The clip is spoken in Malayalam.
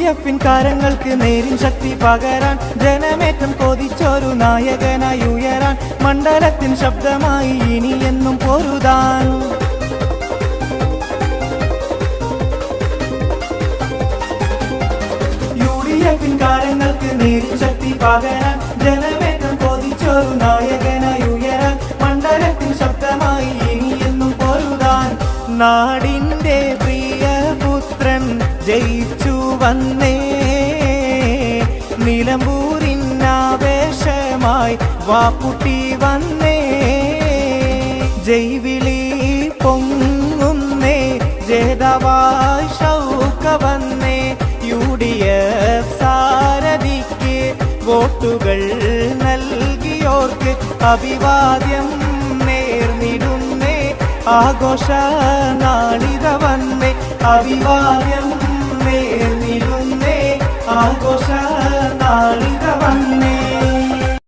UDF-ൻ കരങ്ങൾക്ക് നേരിൻ ശക്തി പകരാൻ ജനമേറ്റം കൊതിച്ചൊരു നായകനായി ഉയരാൻ മണ്ഡലത്തിൻ ശബ്ദമായി ഇനിയെന്നും പൊരുതാൻ UDF-ൻ കരങ്ങൾക്ക് നേരിൻ ശക്തി പകരാൻ ജനമേറ്റം കൊതിച്ചൊരു നായകനായി ഉയരാൻ മണ്ഡലത്തിൻ ശബ്ദമായി ഇനിയെന്നും പൊരുതാൻ നാടിൻ്റെ പ്രിയപുത്രൻ ജയിച്ചു വന്നേ നിലമ്പൂരിനാവേശമായി വാപ്പുട്ടി വന്നേ ജൈവിളി പൊങ്ങുന്നേ ജേതാവായി ഷൗക്ക വന്നേ UDF സാരഥിക്ക് വോട്ടുകൾ നൽകിയോർക്ക് അഭിവാദ്യം നേർന്നിടുന്നേ ആഘോഷ നാളിത വന്നേ അഭിവാദ്യം നേർന്നിടുന്നേ ആഘോഷ നാളിത വന്നേ